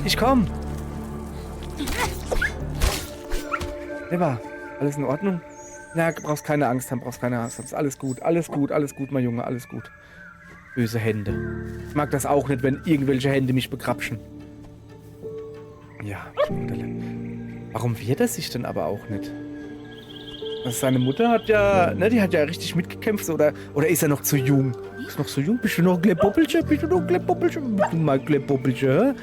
ich komm. Eva, alles in Ordnung? Na, brauchst keine Angst haben, brauchst keine Angst haben. Ist alles gut, mein Junge, alles gut. Böse Hände. Ich mag das auch nicht, wenn irgendwelche Hände mich begrapschen. Ja, warum wehrt er sich denn aber auch nicht? Also seine Mutter hat ja, ne, die hat ja richtig mitgekämpft, oder ist er noch zu jung? Ist noch so jung? Bist du noch ein Kleppboppelchen? Bist du noch ein Kleppboppelchen? Bist du mal Kleppboppelchen, hä?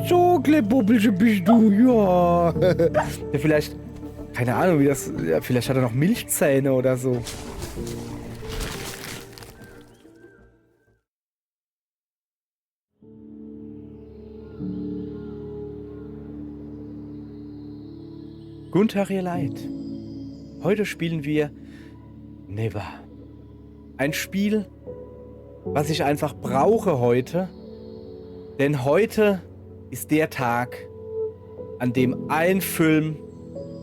So Kleppboppelchen bist du, ja. Ja, vielleicht, keine Ahnung, wie das, ja, vielleicht hat er noch Milchzähne oder so. Guten Tag, ihr Leid. Heute spielen wir Never. Ein Spiel, was ich einfach brauche heute, denn heute ist der Tag, an dem ein Film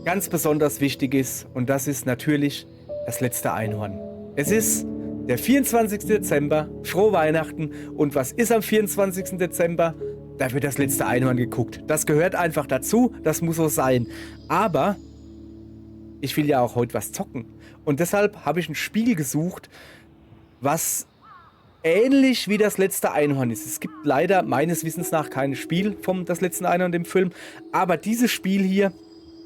ganz besonders wichtig ist, und das ist natürlich das letzte Einhorn. Es ist der 24. Dezember, frohe Weihnachten, und was ist am 24. Dezember? Da wird das letzte Einhorn geguckt. Das gehört einfach dazu, das muss so sein. Aber ich will ja auch heute was zocken, und deshalb habe ich ein Spiel gesucht, was ähnlich wie das letzte Einhorn ist. Es gibt leider meines Wissens nach kein Spiel vom das letzte Einhorn im Film, aber dieses Spiel hier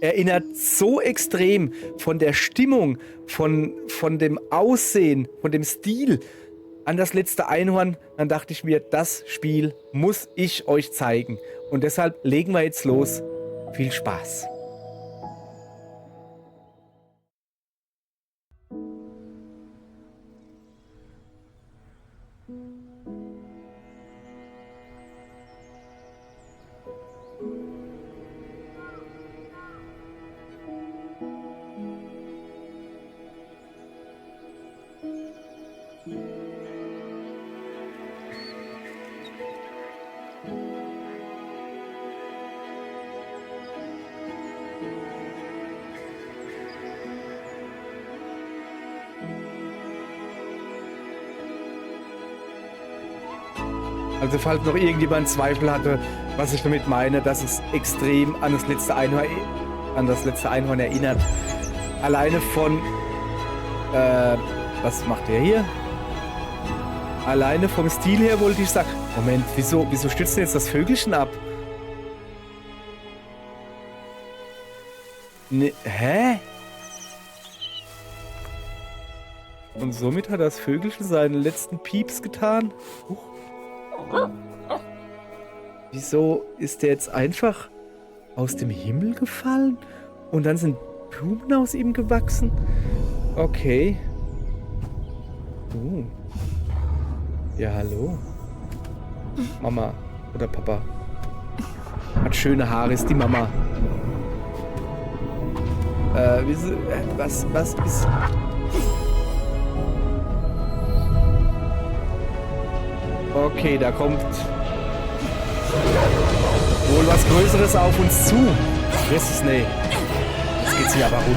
erinnert so extrem von der Stimmung, von dem Aussehen, von dem Stil an das letzte Einhorn. Dann dachte ich mir, das Spiel muss ich euch zeigen. Und deshalb legen wir jetzt los. Viel Spaß. Also falls noch irgendjemand Zweifel hatte, was ich damit meine, dass es extrem an das letzte Einhorn erinnert. Alleine von, was macht der hier? Alleine vom Stil her wollte ich sagen, Moment, wieso stürzt denn jetzt das Vögelchen ab? Ne, hä? Und somit hat das Vögelchen seinen letzten Pieps getan? Wieso ist der jetzt einfach aus dem Himmel gefallen und dann sind Blumen aus ihm gewachsen? Okay. Ja, hallo. Mama oder Papa. Hat schöne Haare, ist die Mama. Was ist... Okay, da kommt wohl was Größeres auf uns zu. Jesus, nee. Jetzt geht's hier aber rund.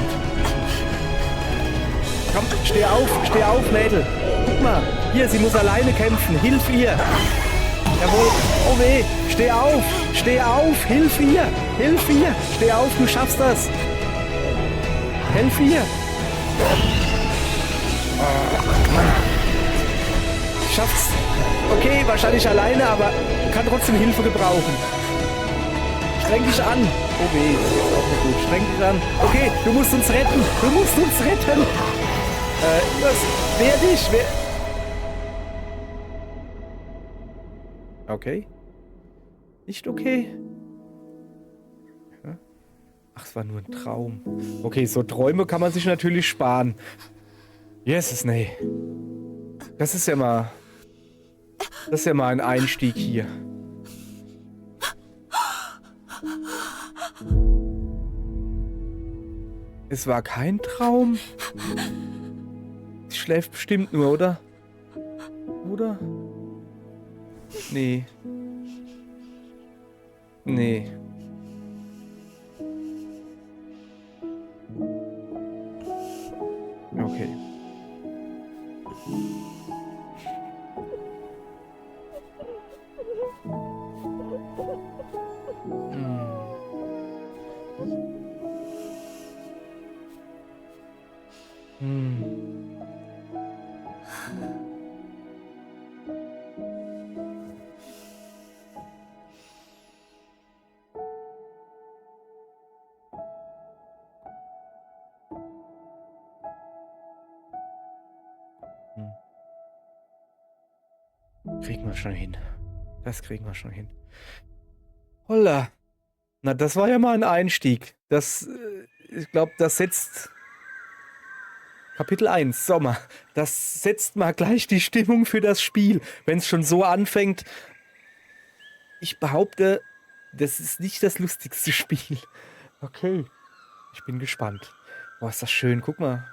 Komm, steh auf, Mädel. Guck mal, hier, sie muss alleine kämpfen. Hilf ihr. Jawohl. Oh weh, steh auf, hilf ihr. Steh auf, du schaffst das. Hilf ihr. Oh, Mann. Schaff's. Okay, wahrscheinlich alleine, aber kann trotzdem Hilfe gebrauchen. Streng dich an. Oh weh, das ist jetzt auch nicht gut. Streng dich an. Okay, du musst uns retten. Wehr dich. Okay. Nicht okay. Ach, es war nur ein Traum. Okay, so Träume kann man sich natürlich sparen. Jesus, nee. Das ist ja mal ein Einstieg hier. Es war kein Traum. Sie schläft bestimmt nur, oder? Oder? Nee. Okay. Kriegen wir schon hin. Das kriegen wir schon hin. Holla. Na, das war ja mal ein Einstieg. Ich glaube, das setzt... Kapitel 1, Sommer. Das setzt mal gleich die Stimmung für das Spiel. Wenn es schon so anfängt. Ich behaupte, das ist nicht das lustigste Spiel. Okay. Ich bin gespannt. Boah, ist das schön. Guck mal.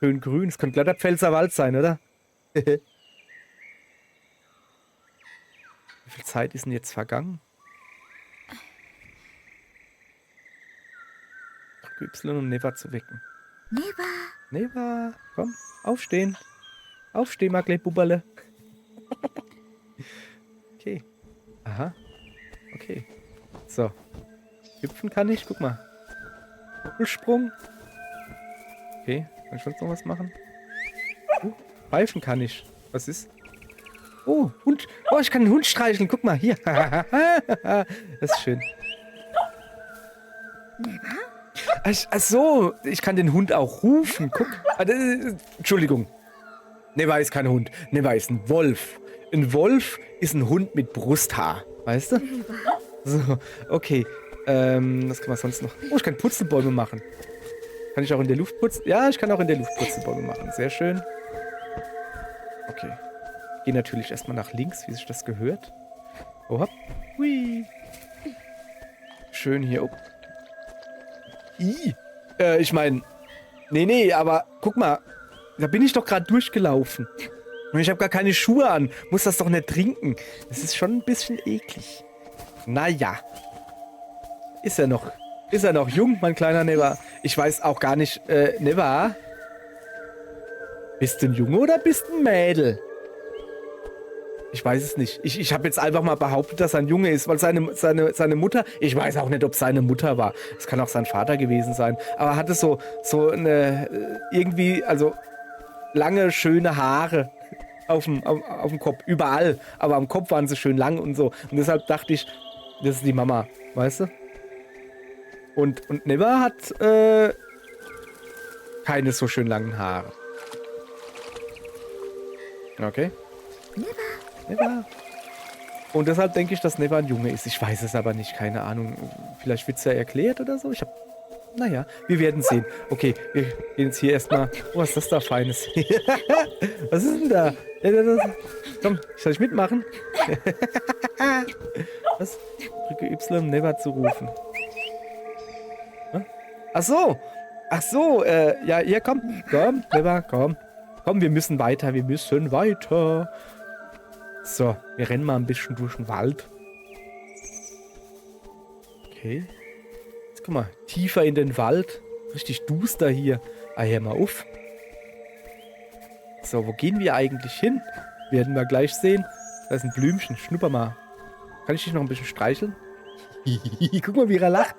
Schön grün. Es könnte glatter Pfälzer Wald sein, oder? Wie viel Zeit ist denn jetzt vergangen? Drücke Y, um Neva zu wecken. Neva, komm, aufstehen. Aufstehen, Magle Bubberle. Okay. Aha. Okay. So. Hüpfen kann ich, guck mal. Doppelsprung. Okay, kann ich sonst noch was machen? Pfeifen kann ich. Was ist? Oh, Hund. Oh, ich kann den Hund streicheln. Guck mal, hier. Das ist schön. Ach so, ich kann den Hund auch rufen. Guck. Entschuldigung. Neva ist kein Hund. Neva ist ein Wolf. Ein Wolf ist ein Hund mit Brusthaar. Weißt du? So, okay. Was kann man sonst noch? Oh, ich kann Purzelbäume machen. Kann ich auch in der Luft putzen? Ja, ich kann auch in der Luft Purzelbäume machen. Sehr schön. Okay. Gehe natürlich erstmal nach links, wie sich das gehört. Oh, hopp. Hui. Schön hier. Oh. Ich meine... Nee, aber guck mal. Da bin ich doch gerade durchgelaufen. Und ich habe gar keine Schuhe an. Muss das doch nicht trinken. Das ist schon ein bisschen eklig. Naja. Ist er noch jung, mein kleiner Neva? Ich weiß auch gar nicht, Neva? Bist du ein Junge oder bist du ein Mädel? Ich weiß es nicht. Ich habe jetzt einfach mal behauptet, dass er ein Junge ist, weil seine Mutter, ich weiß auch nicht, ob seine Mutter war. Es kann auch sein Vater gewesen sein. Aber er hatte so eine, irgendwie, also lange, schöne Haare auf dem Kopf. Überall. Aber am Kopf waren sie schön lang und so. Und deshalb dachte ich, das ist die Mama. Weißt du? Und Neva hat keine so schön langen Haare. Okay. Neva. Und deshalb denke ich, dass Neva ein Junge ist. Ich weiß es aber nicht, keine Ahnung. Vielleicht wird es ja erklärt oder so. Naja, wir werden sehen. Okay, wir gehen jetzt hier erstmal... Oh, was ist das da Feines? Was ist denn da? Komm, soll ich mitmachen? Was? Drücke Y, um Neva zu rufen. Ach so, ja, hier, komm, Neva, komm. Komm, wir müssen weiter. So, wir rennen mal ein bisschen durch den Wald. Okay. Jetzt guck mal, tiefer in den Wald. Richtig duster hier. Ah, hör mal auf. So, wo gehen wir eigentlich hin? Werden wir gleich sehen. Da ist ein Blümchen, schnupper mal. Kann ich dich noch ein bisschen streicheln? Guck mal, wie er lacht.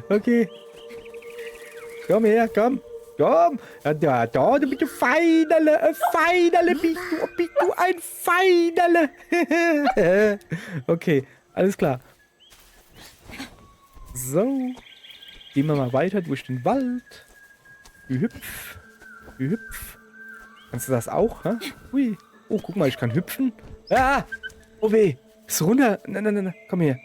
Okay. Komm her, komm. Komm. Ja, da, du bist ein Feinerle. Ein Feinerle bist du ein Feinerle. Okay, alles klar. So. Gehen wir mal weiter durch den Wald. Hüpf. Kannst du das auch, hä? Hui. Oh, guck mal, ich kann hüpfen. Ah! Oh weh. Bist du runter? Nein. Komm her.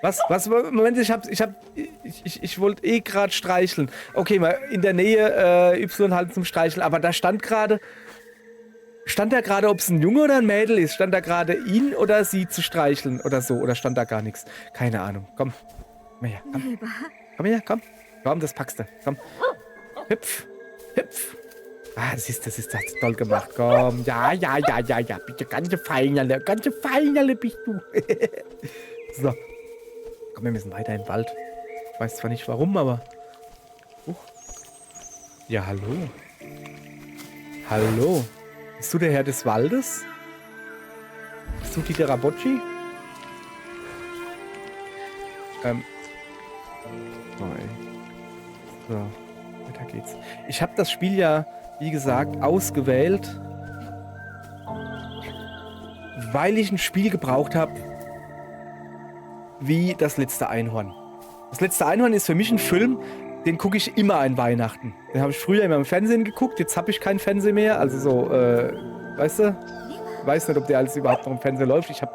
Was? Moment, ich wollte eh gerade streicheln. Okay, mal in der Nähe Y halten zum Streicheln, aber da stand da gerade, ob es ein Junge oder ein Mädel ist? Stand da gerade ihn oder sie zu streicheln oder so? Oder stand da gar nichts? Keine Ahnung. Komm. Komm her, komm. Komm her, komm. Komm, das packst du. Komm. Hüpf. Ah, das ist toll gemacht. Komm. Ja. Bitte, ganz Feinerle bist du. So. Komm, wir müssen weiter in den Wald. Ich weiß zwar nicht warum, aber... Ja, hallo. Hallo. Bist du der Herr des Waldes? Bist du Dieter Rabocci? So, weiter geht's. Ich habe das Spiel ja, wie gesagt, ausgewählt, weil ich ein Spiel gebraucht habe, wie Das letzte Einhorn. Das letzte Einhorn ist für mich ein Film, den gucke ich immer an Weihnachten. Den habe ich früher immer im Fernsehen geguckt, jetzt habe ich keinen Fernseher mehr. Also so, weißt du? Ich weiß nicht, ob der alles überhaupt noch im Fernsehen läuft. Ich habe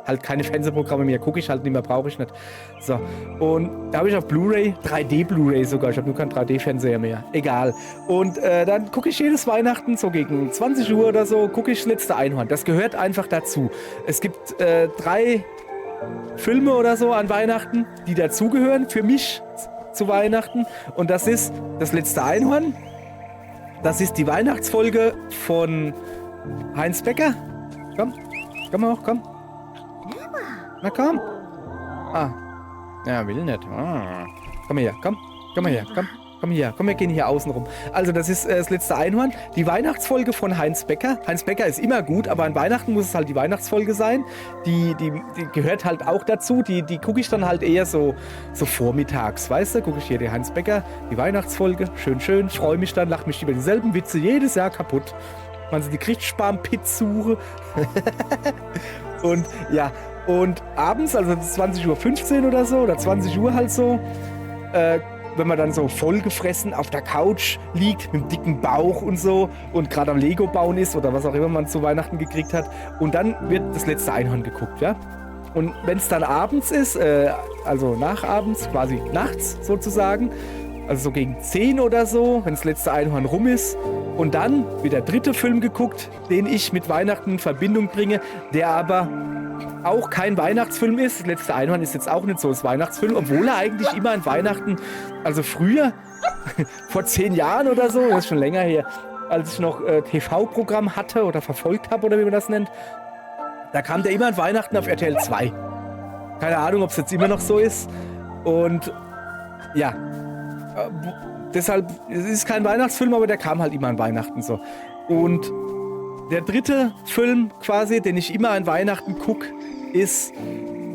halt keine Fernsehprogramme mehr, gucke ich halt nicht mehr, brauche ich nicht. So, und da habe ich auf Blu-ray, 3D Blu-ray sogar, ich habe nur keinen 3D-Fernseher mehr, egal. Und dann gucke ich jedes Weihnachten, so gegen 20 Uhr oder so, gucke ich Letzte Einhorn. Das gehört einfach dazu. Es gibt 3 Filme oder so an Weihnachten, die dazugehören für mich zu Weihnachten. Und das ist das Letzte Einhorn, das ist die Weihnachtsfolge von Heinz Becker. Komm hoch, komm. Na komm. Ah. Ja, will nicht. Ah. Komm her, komm. Komm her, komm. Komm hier, komm, wir gehen hier außen rum. Also, das ist das Letzte Einhorn. Die Weihnachtsfolge von Heinz Becker. Heinz Becker ist immer gut, aber an Weihnachten muss es halt die Weihnachtsfolge sein. Die gehört halt auch dazu. Die gucke ich dann halt eher so vormittags, weißt du? Gucke ich hier die Heinz Becker, die Weihnachtsfolge. Schön, freue mich dann, lache mich über dieselben Witze jedes Jahr kaputt. Man die Kriegssparm-Pit-Suche. Und ja, und abends, also 20:15 Uhr oder so, oder 20 Uhr halt so, wenn man dann so vollgefressen auf der Couch liegt, mit einem dicken Bauch und so, und gerade am Lego bauen ist, oder was auch immer man zu Weihnachten gekriegt hat, und dann wird das Letzte Einhorn geguckt, ja. Und wenn es dann abends ist, also nachabends, quasi nachts sozusagen, also so gegen 10 oder so, wenn das Letzte Einhorn rum ist, und dann wird der 3. Film geguckt, den ich mit Weihnachten in Verbindung bringe, der aber auch kein Weihnachtsfilm ist. Das Letzte Einhorn ist jetzt auch nicht so ein Weihnachtsfilm, obwohl er eigentlich immer an Weihnachten, also früher, vor 10 Jahren oder so, das ist schon länger her, als ich noch TV-Programm hatte oder verfolgt habe oder wie man das nennt, da kam der immer an Weihnachten auf RTL 2. Keine Ahnung, ob es jetzt immer noch so ist. Und ja, deshalb, es ist kein Weihnachtsfilm, aber der kam halt immer an Weihnachten so. Und der 3. Film quasi, den ich immer an Weihnachten gucke, ist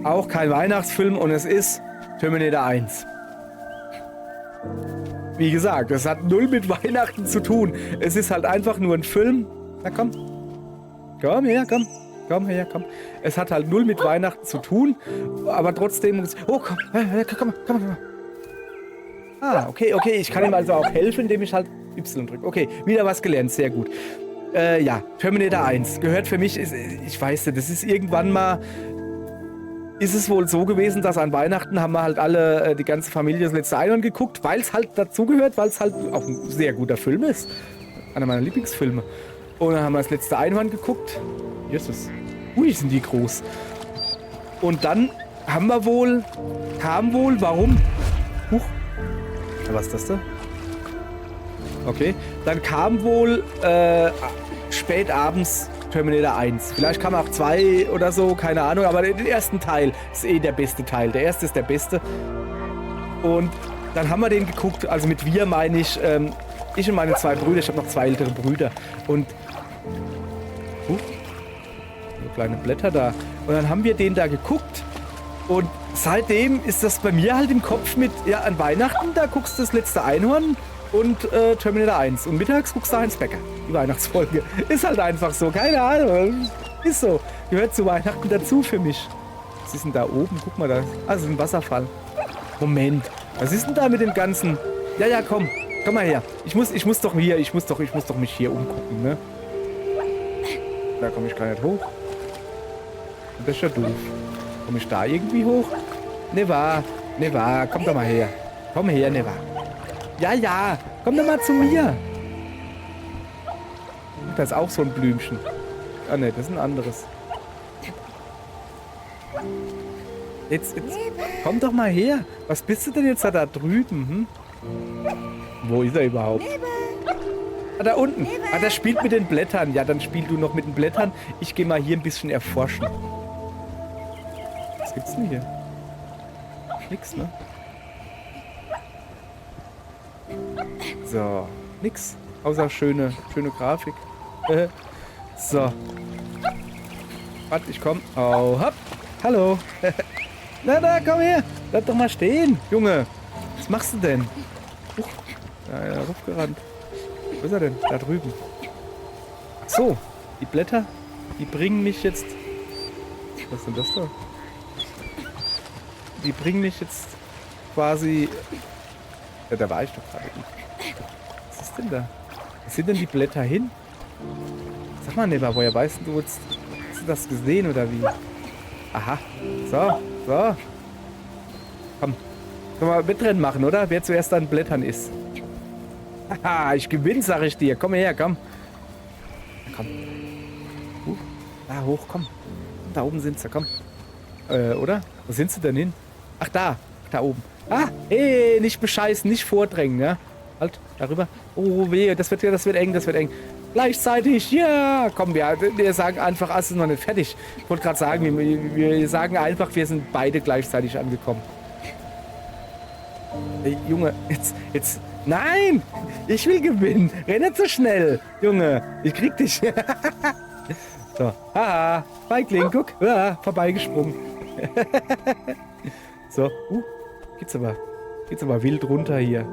auch kein Weihnachtsfilm, und es ist Terminator 1. Wie gesagt, das hat null mit Weihnachten zu tun. Es ist halt einfach nur ein Film. Na komm. Komm her, komm. Komm her, komm. Es hat halt null mit Weihnachten zu tun, aber trotzdem... Oh, komm. Ah, okay, ich kann ihm also auch helfen, indem ich halt Y drücke. Okay, wieder was gelernt, sehr gut. Ja, Terminator 1 gehört für mich, ich weiß nicht, das ist irgendwann mal, ist es wohl so gewesen, dass an Weihnachten haben wir halt alle, die ganze Familie, das Letzte Einhorn geguckt, weil es halt dazugehört, weil es halt auch ein sehr guter Film ist. Einer meiner Lieblingsfilme. Und dann haben wir das Letzte Einhorn geguckt. Jesus. Ui, sind die groß. Und dann kam wohl, warum? Huch. Was ist das da? Okay. Dann kam wohl spät abends Terminator 1. Vielleicht kam auch 2 oder so, keine Ahnung. Aber den ersten Teil ist der beste Teil. Der erste ist der beste. Und dann haben wir den geguckt. Also mit wir meine ich, ich und meine 2 Brüder. Ich habe noch 2 ältere Brüder. Und so kleine Blätter da. Und dann haben wir den da geguckt. Und seitdem ist das bei mir halt im Kopf mit, ja, an Weihnachten, da guckst du das Letzte Einhorn und Terminator 1. Und mittags guckst du Heinz Becker, die Weihnachtsfolge. Ist halt einfach so, keine Ahnung. Ist so. Gehört zu Weihnachten dazu für mich. Was ist denn da oben? Guck mal da. Ah, das ist ein Wasserfall. Moment. Was ist denn da mit dem ganzen... Ja, komm. Komm mal her. Ich muss doch mich hier umgucken, ne? Da komme ich gar nicht hoch. Das ist ja doof. Komme ich da irgendwie hoch? Neva, komm doch mal her. Komm her, Neva. Ja, komm doch mal zu mir. Da ist auch so ein Blümchen. Ah ne, das ist ein anderes. Jetzt, komm doch mal her. Was bist du denn jetzt da drüben? Wo ist er überhaupt? Ah, da unten. Ah, der spielt mit den Blättern. Ja, dann spiel du noch mit den Blättern. Ich gehe mal hier ein bisschen erforschen. Was gibt's denn hier? Nix, ne? So, nix. Außer schöne Grafik. So. Warte, ich komm. Oh, hopp. Hallo. Na, komm her. Bleib doch mal stehen, Junge. Was machst du denn? Ja, rufgerannt. Wo ist er denn? Da drüben. Ach so, die Blätter, die bringen mich jetzt... Was ist denn das da? Die bringen mich jetzt quasi Ja, da war ich doch gerade nicht. Was ist denn da? Was sind denn die Blätter hin? Sag mal, Neva, woher weißt du jetzt? Hast du das gesehen oder wie? Aha. So, so. Komm. Können wir Wettrennen machen, oder? Wer zuerst an Blättern ist. Haha, ich gewinne, sag ich dir. Komm her, komm. Komm. Da hoch, komm. Da oben sind sie, komm. Oder? Wo sind sie denn hin? Ach, da. Da oben. Ah, hey, nicht bescheißen, nicht vordrängen, ja? Halt, darüber. Oh, weh, das wird eng, das wird eng. Gleichzeitig, ja! Komm, wir sagen einfach, es ist noch nicht fertig. Ich wollte gerade sagen, wir sagen einfach, wir sind beide gleichzeitig angekommen. Hey, Junge, jetzt. Nein! Ich will gewinnen. Renn nicht so schnell. Junge, ich krieg dich. So, haha. Feigling, guck. Ja, vorbeigesprungen. So, geht's aber wild runter hier.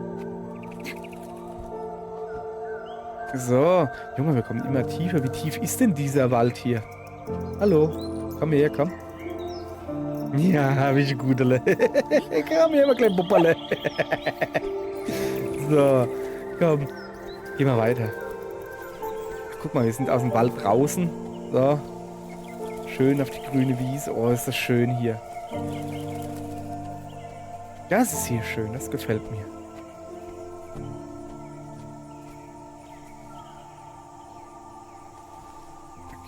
So, Junge, wir kommen immer tiefer. Wie tief ist denn dieser Wald hier? Hallo, komm her, komm. Ja, hab ich Gudele. Komm her, mal klein Pupperle. So, komm. Geh mal weiter. Guck mal, wir sind aus dem Wald draußen. So. Schön auf die grüne Wiese. Oh, ist das schön hier. Das ist hier schön, das gefällt mir.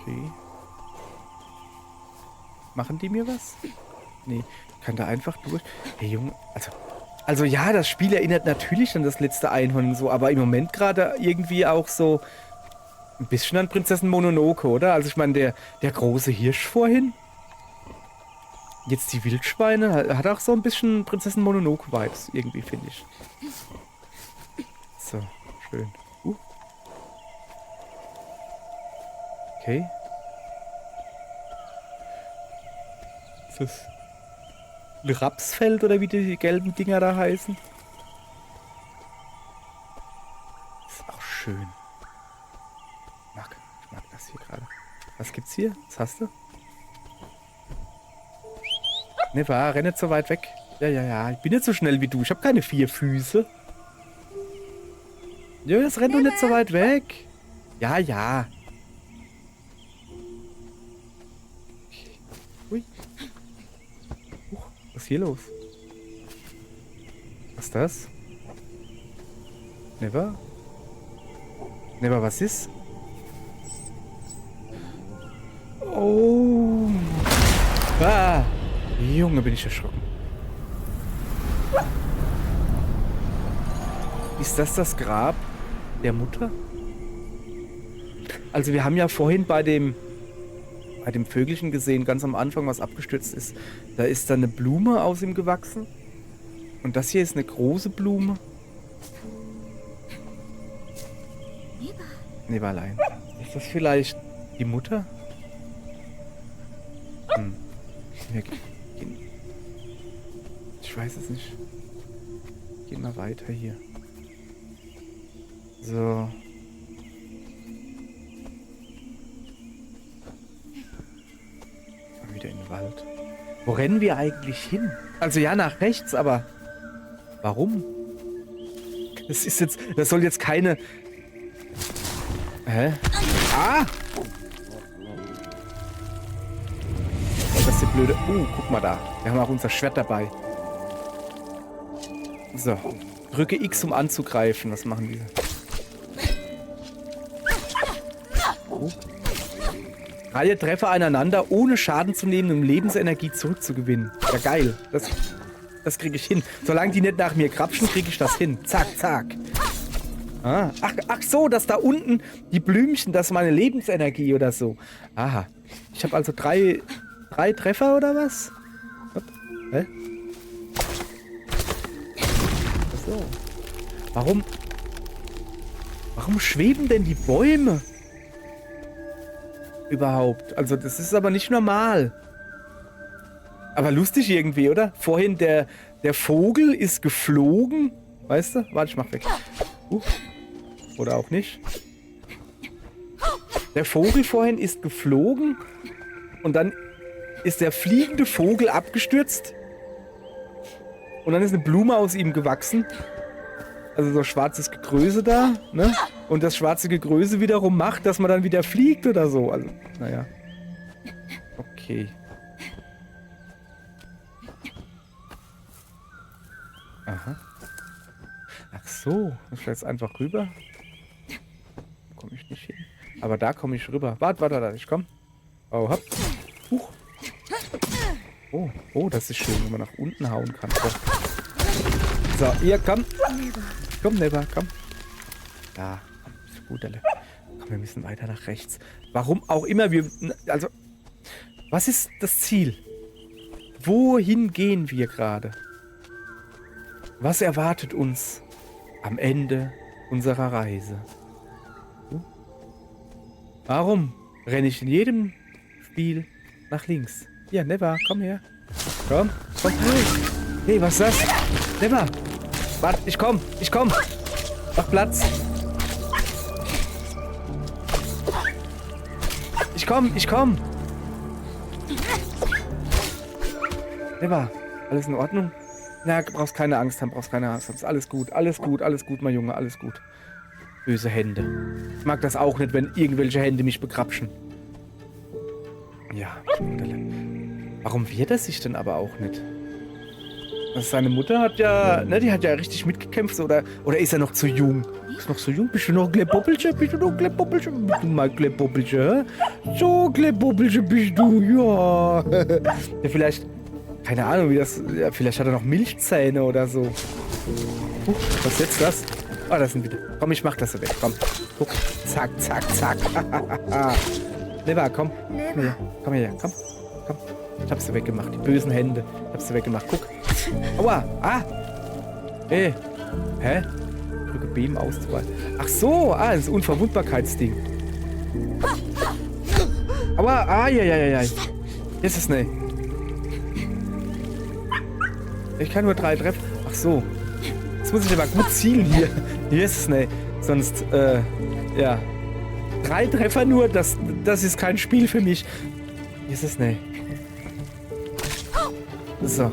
Okay. Machen die mir was? Nee, ich kann da einfach durch. Hey Junge, also ja, das Spiel erinnert natürlich an das letzte Einhorn und so, aber im Moment gerade irgendwie auch so ein bisschen an Prinzessin Mononoke, oder? Also ich meine, der große Hirsch vorhin. Jetzt die Wildschweine, hat auch so ein bisschen Prinzessin Mononoke-Vibes, irgendwie, finde ich. So, schön. Okay. Ist das ein Rapsfeld oder wie die gelben Dinger da heißen? Ist auch schön. Ich mag das hier gerade. Was gibt's hier? Was hast du? Ne, renn nicht so weit weg. Ja. Ich bin nicht so schnell wie du. Ich habe keine 4 Füße. Ja, das rennt doch nicht so weit weg. Ja. Okay. Ui. Was ist hier los? Was ist das? Never? Never, was ist? Oh. Ah. Junge, bin ich erschrocken. Ist das Grab der Mutter? Also wir haben ja vorhin bei dem Vögelchen gesehen, ganz am Anfang, was abgestürzt ist. Da ist da eine Blume aus ihm gewachsen. Und das hier ist eine große Blume. Neverlein. Ist das vielleicht die Mutter? Ich weiß es nicht. Gehen wir weiter hier. So. Wieder in den Wald. Wo rennen wir eigentlich hin? Also ja, nach rechts, aber warum? Das soll jetzt keine... Hä? Ah! Das ist die blöde... guck mal da. Wir haben auch unser Schwert dabei. So. Drücke X, um anzugreifen. Was machen diese? Reihe Treffer aneinander, ohne Schaden zu nehmen, um Lebensenergie zurückzugewinnen. Ja, geil. Das kriege ich hin. Solange die nicht nach mir krapschen, kriege ich das hin. Zack, zack. Ah. Ach so, dass da unten die Blümchen, das ist meine Lebensenergie oder so. Aha. Ich habe also drei Treffer oder was? Hä? Ach so. Warum schweben denn die Bäume? Überhaupt. Also das ist aber nicht normal. Aber lustig irgendwie, oder? Vorhin der Vogel ist geflogen. Weißt du? Warte, ich mach weg. Oder auch nicht. Der Vogel vorhin ist geflogen und dann ist der fliegende Vogel abgestürzt und dann ist eine Blume aus ihm gewachsen. also so schwarzes Gegröse da, ne? Und das schwarze Gegröse wiederum macht, dass man dann wieder fliegt oder so. Also, naja. Okay. Aha. Ach so, muss ich jetzt einfach rüber? Komme ich nicht hin. Aber da komme ich rüber. Warte, ich komm. Oh, hopp. Huch. Oh, das ist schön, wenn man nach unten hauen kann. So, hier, komm. Komm, Never, komm. Da, komm, ist gut, alle. Komm, wir müssen weiter nach rechts. Warum auch immer wir... Also, was ist das Ziel? Wohin gehen wir gerade? Was erwartet uns am Ende unserer Reise? Warum renne ich in jedem Spiel nach links? Hier, Never, komm her. Komm. Hey, was ist das? Never. Warte, ich komm. Mach Platz. Ich komm. Never, alles in Ordnung? Na, brauchst keine Angst haben, Ist alles gut, mein Junge, alles gut. Böse Hände. Ich mag das auch nicht, wenn irgendwelche Hände mich begrapschen. Ja, warum wehrt er sich denn aber auch nicht? Also seine Mutter hat ja, ne, die hat ja richtig mitgekämpft, oder ist er noch zu jung? Ist noch so jung? Bist du noch ein Kleppboppelchen? Bist du mal Kleppboppelchen, hä? So Kleppboppelchen bist du, ja. Ja, vielleicht, keine Ahnung, wie das, ja, vielleicht hat er noch Milchzähne oder so. Was ist jetzt das? Oh, das sind wieder. Komm, ich mach das so weg. Komm. Guck. Zack. Never, komm. Komm her. Komm. Ich hab sie weggemacht. Die bösen Hände. Ich hab sie weggemacht. Guck. Aua. Ah. Hä? Drücke B im Auswahl. Ach so. Das ist Unverwundbarkeitsding. Aua. Ja. Jetzt ist ne. Ich kann nur 3 treffen. Ach so. Jetzt muss ich aber gut zielen hier. Hier ist es, ne. Sonst, ja. 3 Treffer nur, das ist kein Spiel für mich. Hier ist es, ne. So.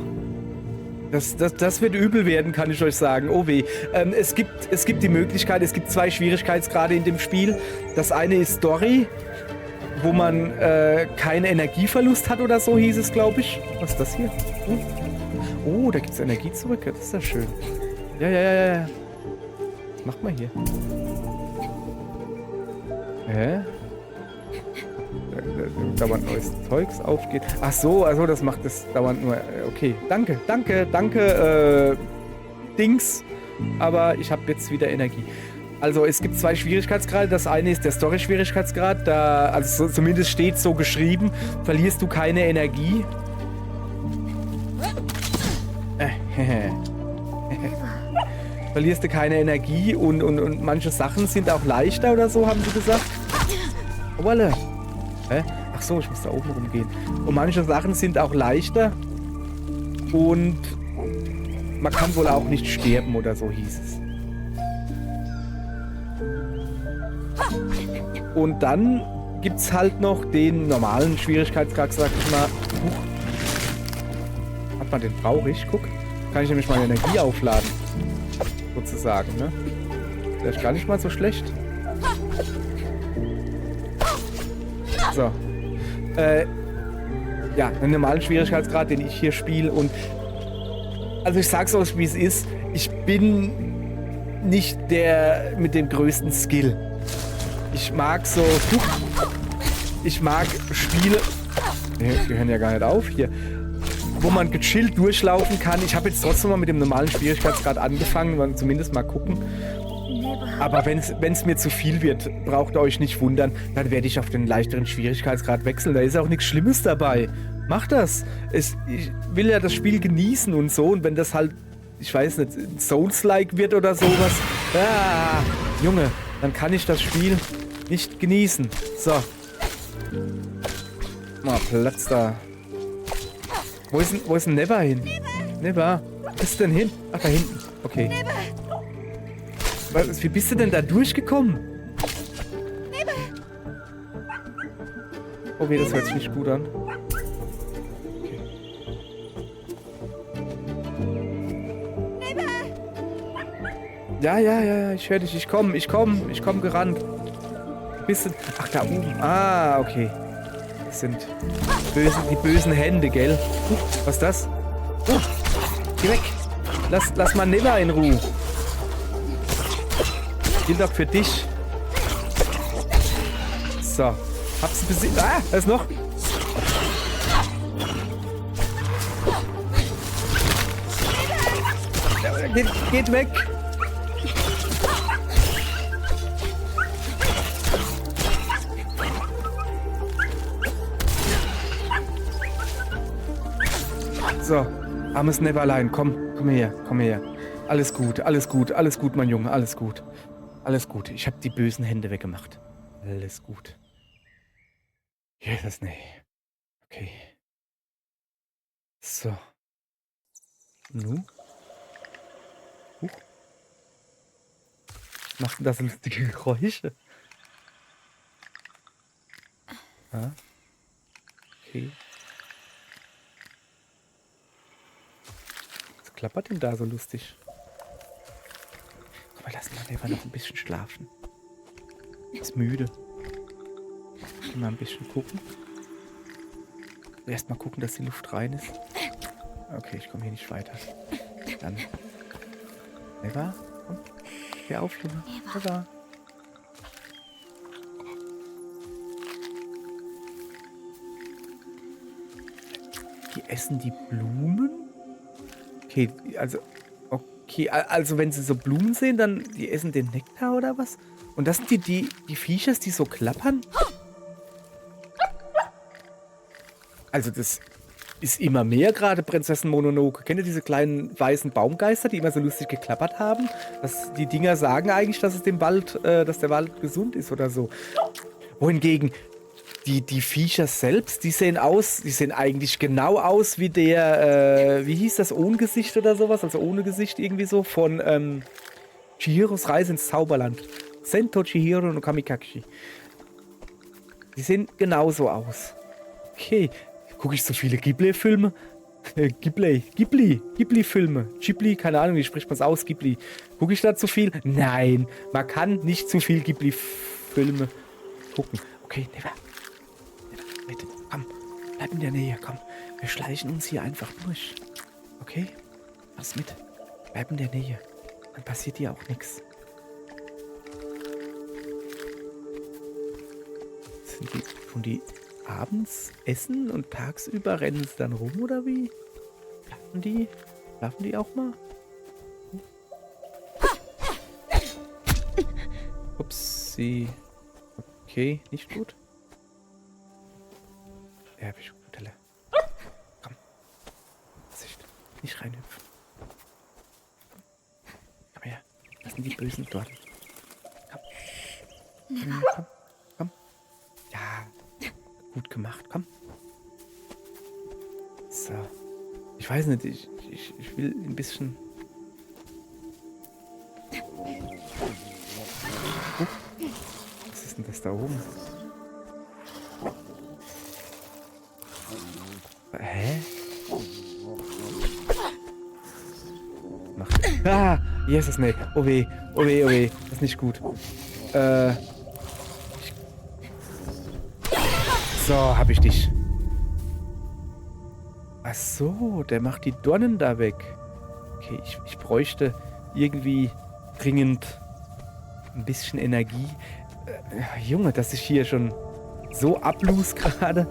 Das wird übel werden, kann ich euch sagen. Oh weh. Es gibt die Möglichkeit, es gibt 2 Schwierigkeitsgrade in dem Spiel. Das eine ist Story, wo man keinen Energieverlust hat oder so, hieß es, glaube ich. Was ist das hier? Oh, da gibt es Energie zurück. Das ist ja schön. Ja. Mach mal hier. Hä? Dauernd neues Zeugs aufgeht. Ach so, also das macht es dauernd nur... Okay, danke, Dings. Aber ich habe jetzt wieder Energie. Also es gibt 2 Schwierigkeitsgrade. Das eine ist der Story-Schwierigkeitsgrad. Da, also zumindest steht so geschrieben, verlierst du keine Energie. Verlierst du keine Energie und manche Sachen sind auch leichter oder so, haben sie gesagt. Wolle. Ach so, ich muss da oben rumgehen. Und manche Sachen sind auch leichter und man kann wohl auch nicht sterben oder so, hieß es. Und dann gibt's halt noch den normalen Schwierigkeitsgrad, sag ich mal. Hat man den brauche ich? Guck. Kann ich nämlich meine Energie aufladen. Sozusagen, ne? Vielleicht gar nicht mal so schlecht. So. Ja, einen normalen Schwierigkeitsgrad, den ich hier spiele. Und also ich sag's euch, wie es ist. Ich bin nicht der mit dem größten Skill. Ich mag so... Ich mag Spiele... Die hören ja gar nicht auf hier. Wo man gechillt durchlaufen kann. Ich habe jetzt trotzdem mal mit dem normalen Schwierigkeitsgrad angefangen, zumindest mal gucken. Aber wenn es mir zu viel wird, braucht ihr euch nicht wundern, dann werde ich auf den leichteren Schwierigkeitsgrad wechseln. Da ist auch nichts Schlimmes dabei. Macht das. Ich will ja das Spiel genießen und so. Und wenn das halt, ich weiß nicht, Souls-like wird oder sowas, Junge, dann kann ich das Spiel nicht genießen. So. Mal Platz da. Wo ist denn Never hin? Never. Wo ist denn hin? Ach, da hinten. Okay. Wie bist du denn da durchgekommen? Oh weh, das hört sich nicht gut an. Okay. Ja, ich höre dich. Ich komm gerannt. Bisschen. Ach, da oben. Ah, okay. Das sind die bösen Hände, gell? Was ist das? Geh weg. Lass mal Nilla in Ruhe. Gilt auch für dich. So. Hab's besiegt. Ah, da ist noch. Geht weg. So, armes Neverlein, komm her. Alles gut, mein Junge, alles gut. Alles gut, ich habe die bösen Hände weggemacht. Alles gut. Jesus, nee. Okay. So. Nu? Huch. Macht denn das lustige Geräusche? Ah. Okay. Was klappert denn da so lustig? Komm, wir lassen mal einfach noch ein bisschen schlafen. Ist müde. Mal ein bisschen gucken. Erst mal gucken, dass die Luft rein ist. Okay, ich komme hier nicht weiter. Dann. Eva, komm. Steh auf, Junge. Eva. Die essen die Blumen? Okay, also wenn sie so Blumen sehen, dann die essen den Nektar oder was? Und das sind die Viechers, die so klappern? Also das ist immer mehr, gerade Prinzessin Mononoke. Kennt ihr diese kleinen weißen Baumgeister, die immer so lustig geklappert haben? Die Dinger sagen eigentlich, dass der Wald gesund ist oder so. Wohingegen die Viecher selbst, die sehen eigentlich genau aus wie wie hieß das, ohne Gesicht oder sowas? Also ohne Gesicht irgendwie so von Chihiros Reise ins Zauberland. Sento, Chihiro no Kamikaze. Die sehen genauso aus. Okay, gucke ich so viele Ghibli-Filme? Ghibli-Filme. Ghibli, keine Ahnung, wie spricht man es aus? Ghibli. Gucke ich da zu viel? Nein, man kann nicht zu viel Ghibli-Filme gucken. Okay, Neva. Mit, komm, bleib in der Nähe, komm. Wir schleichen uns hier einfach durch. Okay? Mach's mit. Bleib in der Nähe. Dann passiert dir auch nichts. Tun die abends essen und tagsüber rennen sie dann rum, oder wie? Schlafen die auch mal? Upsi. Okay, nicht gut. Ja, hab ich gut, Helle. Komm. Vorsicht. Nicht reinhüpfen. Komm her. Das sind die Bösen dort. Komm. Ja. Gut gemacht. Komm. So. Ich weiß nicht, ich will ein bisschen... Was ist denn das da oben? Hä? Macht. Ah! Jesus, nee. Oh weh. Das ist nicht gut. So, hab ich dich. Ach so, der macht die Dornen da weg. Okay, ich bräuchte irgendwie dringend ein bisschen Energie. Junge, dass ich hier schon so ablus gerade.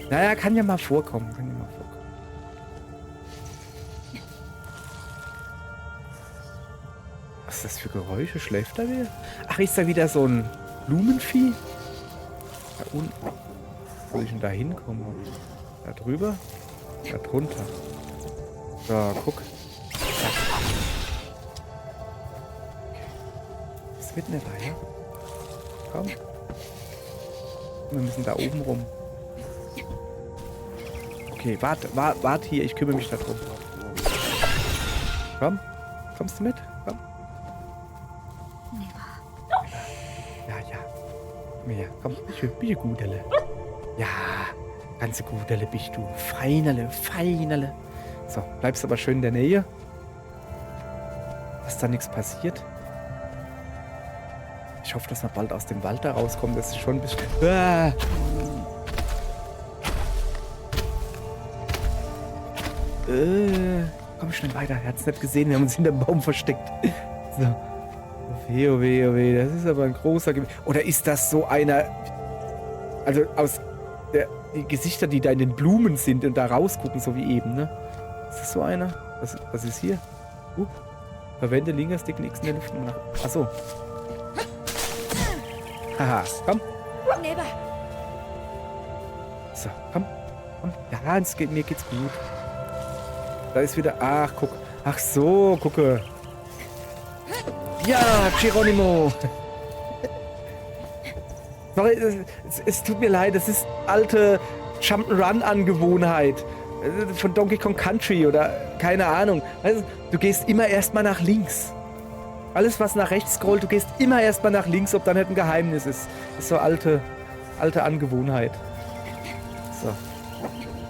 Naja, kann ja mal vorkommen. Was ist das für Geräusche? Schläft da wer? Ach, ist da wieder so ein Blumenvieh? Da unten. Wo soll ich denn da hinkommen? Da drüber? Da drunter. So, guck. Zack. Okay. Das wird nicht weiter. Komm. Wir müssen da oben rum. Okay, warte hier, ich kümmere mich da drum. Komm, kommst du mit? Komm. Ja. Komm her, komm, bitte Gudele. Ja, ganze Gudele bist du. Feinerle. So, bleibst aber schön in der Nähe. da nichts passiert. Ich hoffe, dass wir bald aus dem Wald da rauskommen. Das ist schon ein bisschen... Ah! Komm schnell weiter. Er hat es nicht gesehen. Wir haben uns hinter dem Baum versteckt. So. Oh weh, oh weh, oh weh. Das ist aber ein großer... Oder ist das so einer... Also aus... Die Gesichter, die da in den Blumen sind und da rausgucken, so wie eben, ne? Ist das so einer? Was ist hier? Verwende linker Stick nichts in der Luft. Achso. Haha, komm. So, komm. Ja, mir geht's gut. Da ist wieder... Ach, guck. Ach so, gucke. Ja, Geronimo. Sorry, es tut mir leid, es ist alte Jump'n'Run-Angewohnheit von Donkey Kong Country oder keine Ahnung. Also, du gehst immer erstmal nach links. Alles, was nach rechts scrollt, du gehst immer erstmal nach links, ob da nicht ein Geheimnis ist. Das ist so alte Angewohnheit. So.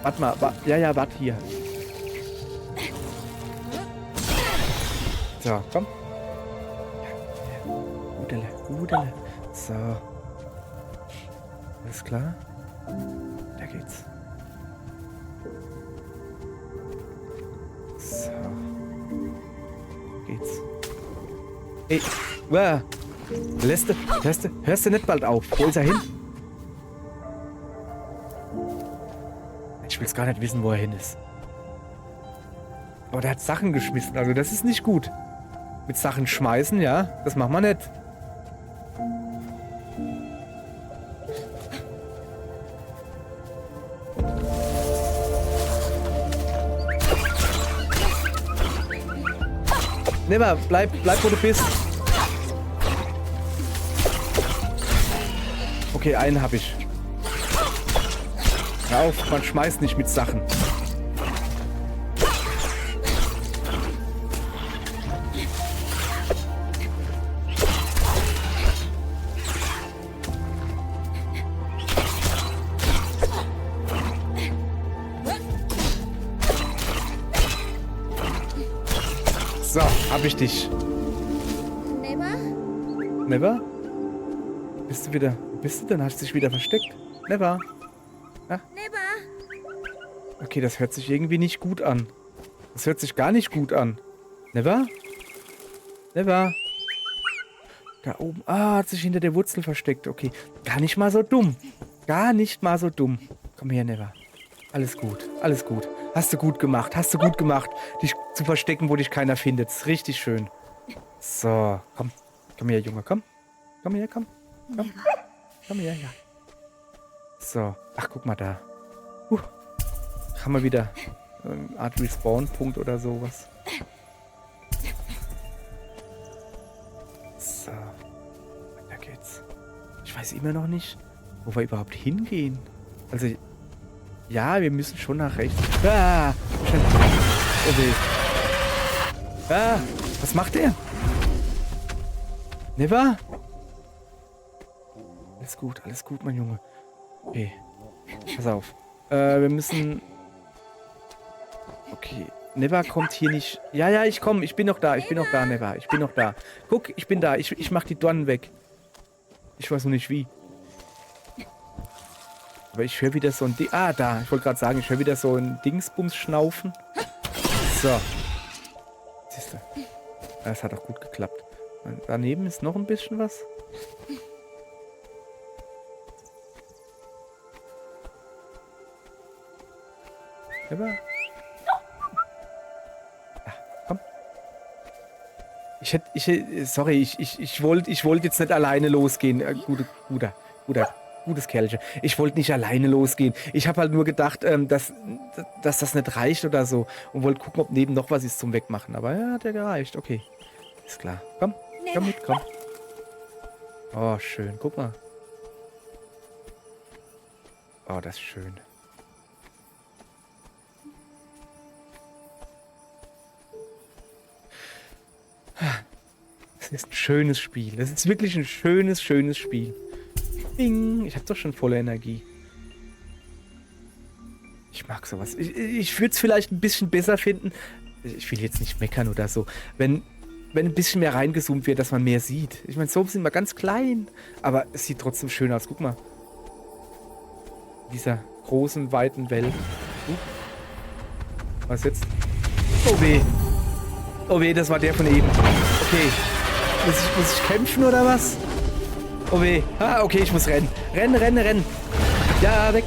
Warte mal, warte hier. So, komm. Gudele. So. Alles klar? Da geht's. So. Geht's. Ey, hörst du nicht bald auf? Wo ist er hin? Ich will's gar nicht wissen, wo er hin ist. Aber der hat Sachen geschmissen, also das ist nicht gut. Mit Sachen schmeißen, ja, das machen wir nicht. Nimmer, bleib wo du bist. Okay, einen hab ich. Hör auf, man schmeißt nicht mit Sachen. So, hab ich dich. Never? Bist du wieder... Bist du denn? Hast du dich wieder versteckt? Never. Ja? Never. Okay, das hört sich irgendwie nicht gut an. Das hört sich gar nicht gut an. Never? Never. Da oben. Ah, hat sich hinter der Wurzel versteckt. Okay. Gar nicht mal so dumm. Gar nicht mal so dumm. Komm her, Never. Alles gut. Alles gut. Hast du gut gemacht. Hast du gut gemacht, dich zu verstecken, wo dich keiner findet. Ist richtig schön. So, komm. Komm her, Junge, komm. Komm her, komm. Komm. Komm her, ja. So. Ach, guck mal da. Haben wir wieder eine Art Respawn-Punkt oder sowas. So. Da geht's. Ich weiß immer noch nicht, wo wir überhaupt hingehen. Also, ja, wir müssen schon nach rechts. Ah! Oh weh. Ah! Was macht er? Never? Alles gut, mein Junge. Okay. Pass auf. Wir müssen... Okay. Never kommt hier nicht... Ja, ich komme. Ich bin noch da. Never. Ich bin noch da. Guck, ich bin da. Ich mach die Dornen weg. Ich weiß noch nicht wie. Aber ich höre wieder so ein Ding... Ah, da. Ich wollte gerade sagen, ich höre wieder so ein Dingsbums schnaufen. So. Siehst du. Das hat auch gut geklappt. Daneben ist noch ein bisschen was. Aber... Ja, komm. Sorry, ich wollte jetzt nicht alleine losgehen. Gutes Kerlchen. Ich wollte nicht alleine losgehen. Ich habe halt nur gedacht, dass das nicht reicht oder so. Und wollte gucken, ob neben noch was ist zum Wegmachen. Aber ja, hat ja gereicht. Okay. Ist klar. Komm mit, komm. Oh, schön. Guck mal. Oh, das ist schön. Das ist ein schönes Spiel. Das ist wirklich ein schönes Spiel. Bing. Ich habe doch schon volle Energie. Ich mag sowas. Ich würde es vielleicht ein bisschen besser finden. Ich will jetzt nicht meckern oder so. Wenn wenn ein bisschen mehr reingezoomt wird, dass man mehr sieht. Ich meine, so sind wir ganz klein, aber es sieht trotzdem schön aus. Guck mal. Dieser großen, weiten Welt. Was jetzt? Oh weh. Oh weh, das war der von eben. Okay. Muss ich kämpfen oder was? Oh weh. Ah, okay, ich muss rennen. Rennen. Ja, weg.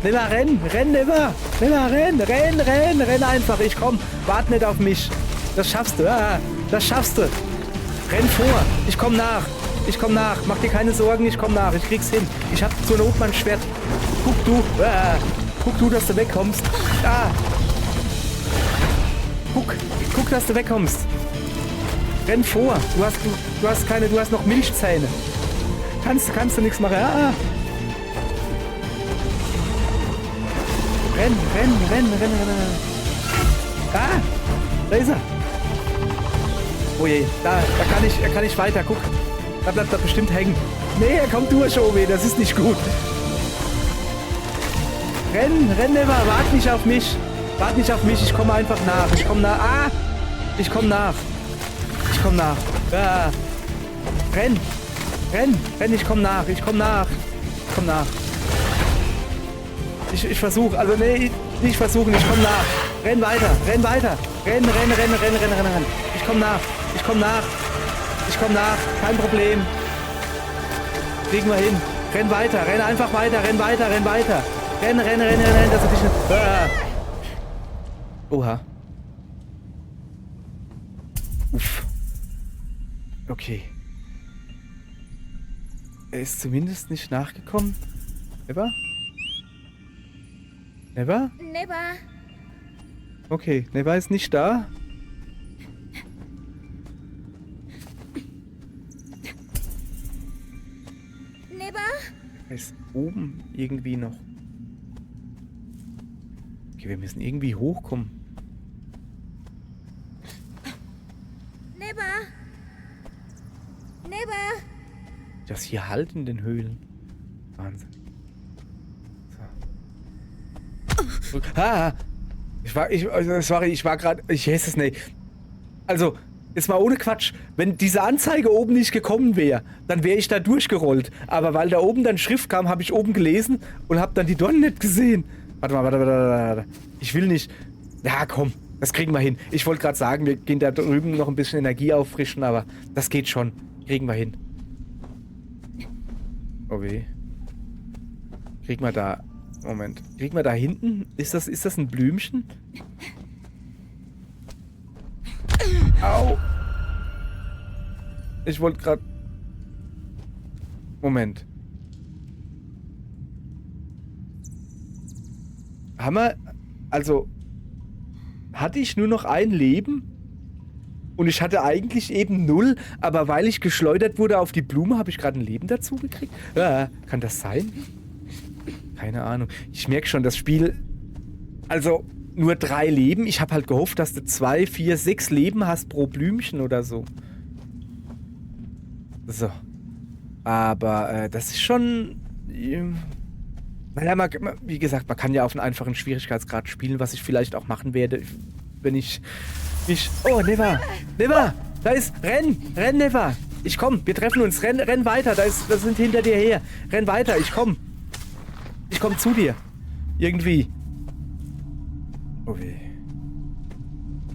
Nimmer, rennen, nimmer. Nimmer, renn einfach. Ich komm. Wart nicht auf mich. Das schaffst du. Ah, das schaffst du. Renn vor. Ich komm nach. Mach dir keine Sorgen, ich komm nach. Ich krieg's hin. Ich hab zur Not mein Schwert. Guck du, dass du wegkommst. Ah. Guck, dass du wegkommst. Renn vor. Du hast noch Milchzähne. Kannst du nichts machen. Ah. Renn. Ah, da ist er. Oh je, da kann ich weiter. Guck, da bleibt er bestimmt hängen. Nee, er kommt durch, Obi, das ist nicht gut. Renn, Never, wart nicht auf mich, ich komme einfach nach. Ich komme nach. Ah. Renn, ich komme nach. Ich versuche, also nee, nicht versuchen, ich komme nach. Renn weiter. Renn. Ich komme nach. Kein Problem. Kriegen wir hin. Renn weiter. Renn einfach weiter. Renn. Dass du dich nicht... Ah. Oha. Uff. Okay. Er ist zumindest nicht nachgekommen. Never? Okay, Never ist nicht da. Er ist oben irgendwie noch. Okay, wir müssen irgendwie hochkommen. Das hier halt in den Höhlen. Wahnsinn. So. Ah! Ich war gerade. Ich weiß es nicht. Also, es war ohne Quatsch. Wenn diese Anzeige oben nicht gekommen wäre, dann wäre ich da durchgerollt. Aber weil da oben dann Schrift kam, habe ich oben gelesen und habe dann die Dornen nicht gesehen. Warte. Ich will nicht. Ja, komm. Das kriegen wir hin. Ich wollte gerade sagen, wir gehen da drüben noch ein bisschen Energie auffrischen, aber das geht schon. Kriegen wir hin. Oh weh. Kriegen wir da... Moment. Kriegen wir da hinten? Ist das ein Blümchen? Au! Ich wollte gerade... Moment. Haben wir... Also... Hatte ich nur noch ein Leben? Und ich hatte eigentlich eben 0, aber weil ich geschleudert wurde auf die Blume, habe ich gerade ein Leben dazu gekriegt? Kann das sein? Keine Ahnung. Ich merke schon, das Spiel... Also, nur 3 Leben. Ich habe halt gehofft, dass du 2, 4, 6 Leben hast pro Blümchen oder so. So. Aber, das ist schon... Naja, wie gesagt, man kann ja auf einen einfachen Schwierigkeitsgrad spielen, was ich vielleicht auch machen werde, wenn ich... Oh, Never! Da ist... Renn, Never! Ich komm, wir treffen uns. Renn weiter, das sind hinter dir her. Renn weiter, ich komm. Ich komm zu dir. Irgendwie. Oh weh.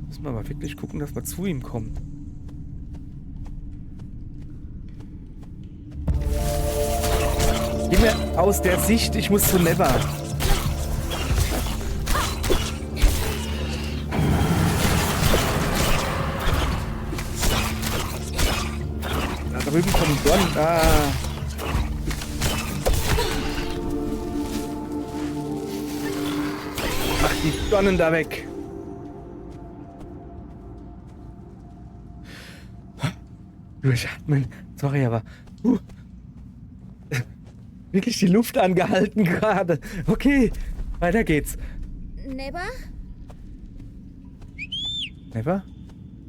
Müssen wir mal wirklich gucken, dass wir zu ihm kommen. Geh mir aus der Sicht, ich muss zu Never. Da drüben kommen Dornen. Ah. Mach die Dornen da weg. Durchatmen. Sorry, aber... Wirklich die Luft angehalten gerade. Okay, weiter geht's. Never?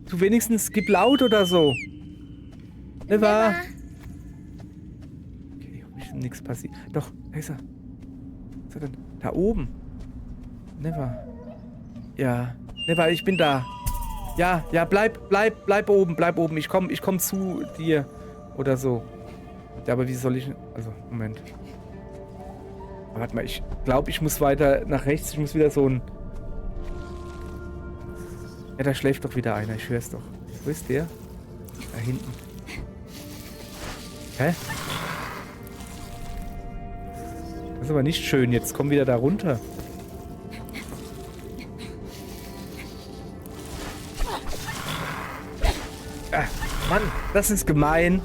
Du wenigstens gib laut oder so. Never. Okay, hoffentlich ist nichts passiert. Doch, da ist er. Was ist er denn? Da oben. Never. Ja. Never, ich bin da. Ja, bleib oben. Ich komm zu dir. Oder so. Ja, aber wie soll ich... Also, Moment. Aber warte mal, ich glaube, ich muss weiter nach rechts. Ich muss wieder so ein... Ja, da schläft doch wieder einer. Ich hör's doch. Wo ist der? Da hinten. Hä? Das ist aber nicht schön. Jetzt komm wieder da runter. Ah, Mann, das ist gemein.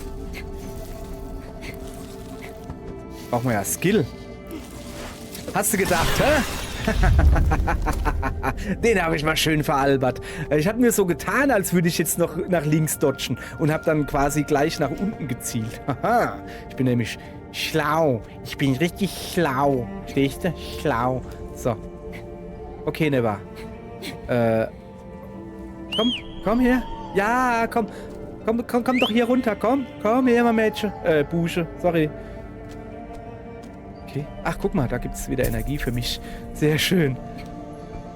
Brauchen wir ja Skill. Hast du gedacht, hä? Den habe ich mal schön veralbert. Ich habe mir so getan, als würde ich jetzt noch nach links dodgen und habe dann quasi gleich nach unten gezielt. Haha, ich bin nämlich schlau. Ich bin richtig schlau. Verstehst du? Schlau. So. Okay, Neva. Komm her. Ja, komm doch hier runter. Komm her, mein Mädchen. Busche, sorry. Okay. Ach, guck mal, da gibt es wieder Energie für mich. Sehr schön.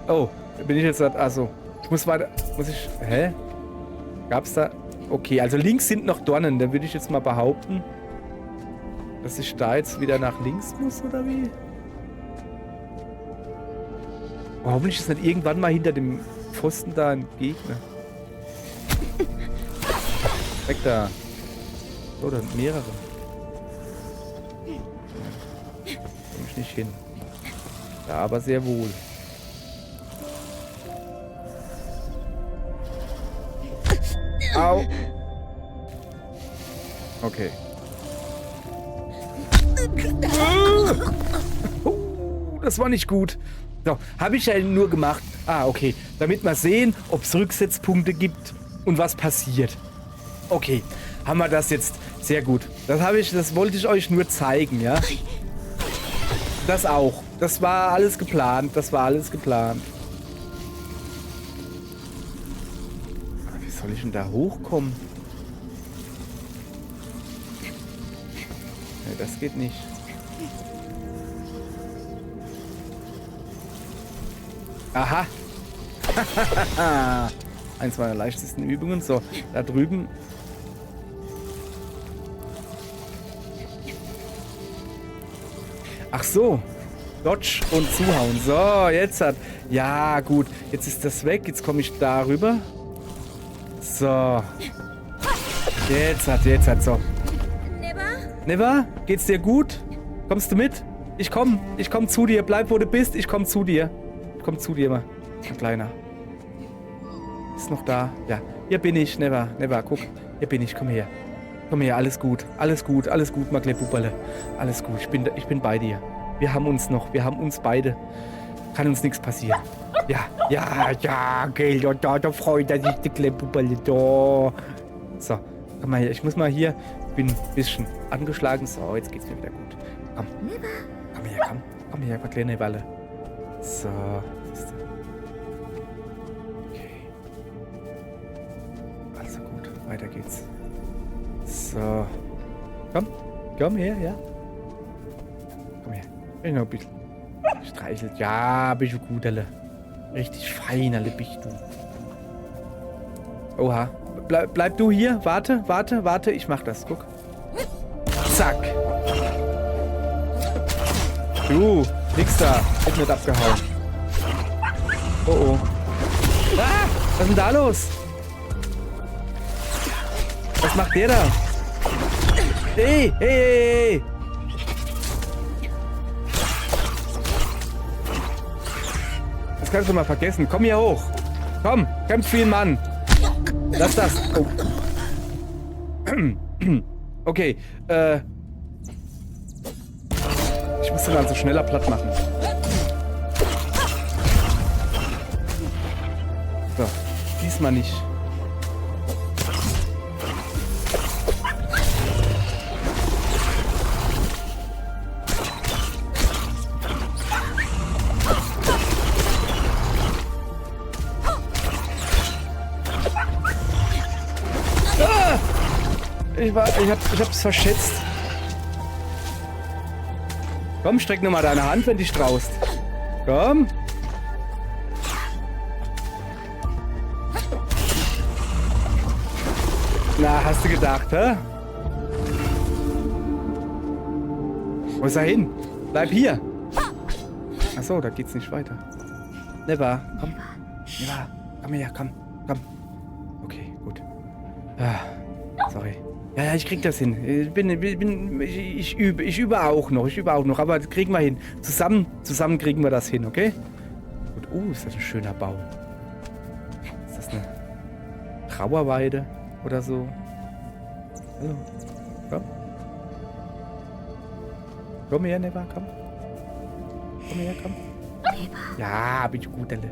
Oh, bin ich jetzt... Also, ich muss weiter... Muss ich... Hä? Gab's da... Okay, also links sind noch Dornen. Dann würde ich jetzt mal behaupten, dass ich da jetzt wieder nach links muss, oder wie? Oh, hoffentlich ist nicht irgendwann mal hinter dem Pfosten da ein Gegner. Weg da. Oh, da sind mehrere. Komm ich nicht hin. Ja, aber sehr wohl. Au. Okay. Das war nicht gut. So, habe ich ja nur gemacht. Ah, okay. Damit wir sehen, ob es Rücksetzpunkte gibt und was passiert. Okay, haben wir das jetzt. Sehr gut. Das wollte ich euch nur zeigen, ja? Das auch. Das war alles geplant. Wie soll ich denn da hochkommen? Nee, das geht nicht. Aha. Eins meiner leichtesten Übungen. So, da drüben. Ach so. Dodge und zuhauen. So, jetzt hat... Ja, gut. Jetzt ist das weg. Jetzt komme ich da rüber. So. Jetzt hat so. Neva, geht's dir gut? Kommst du mit? Ich komm zu dir. Bleib, wo du bist. Ich komm zu dir. Mal. Ein Kleiner. Ist noch da. Ja. Hier bin ich, Neva, guck. Hier bin ich. Komm her, alles gut, Makle Bubberle. Alles gut, ich bin bei dir. Wir haben uns beide. Kann uns nichts passieren. Ja, Geld, da freut er sich, die Kleppubberle, da. So, komm mal her, ich muss mal hier, bin ein bisschen angeschlagen. So, jetzt geht's mir wieder gut. Komm her, kleine Walle. So, okay. Also gut, weiter geht's. So. Komm her, ja. Komm her. Ich noch ein bisschen. Streichelt. Ja, bist du gut, alle. Richtig fein, alle bist du. Oha. Bleib du hier. Warte. Ich mach das. Guck. Zack. Du, nix da. Ist nicht abgehauen. Oh. Ah, was ist denn da los? Was macht der da? Hey. Das kannst du mal vergessen. Komm hier hoch. Komm, kämpf wie ein Mann. Lass das. Oh. Okay, ich muss den also schneller platt machen. So, diesmal nicht. Ich hab's verschätzt. Komm, streck nur mal deine Hand, wenn du dich traust. Komm. Na, hast du gedacht, hä? Wo ist er hin? Bleib hier. Achso, da geht's nicht weiter. Never, komm. Never, komm her, komm. Komm. Okay, gut. Ah, sorry. Ja, ich krieg das hin. Ich übe auch noch. Aber das kriegen wir hin. Zusammen kriegen wir das hin, okay? Gut. Ist das ein schöner Baum. Ist das eine Trauerweide oder so? Hallo. Komm. Komm her, Neva, komm. Komm her, komm. Ja, bitte Guterle.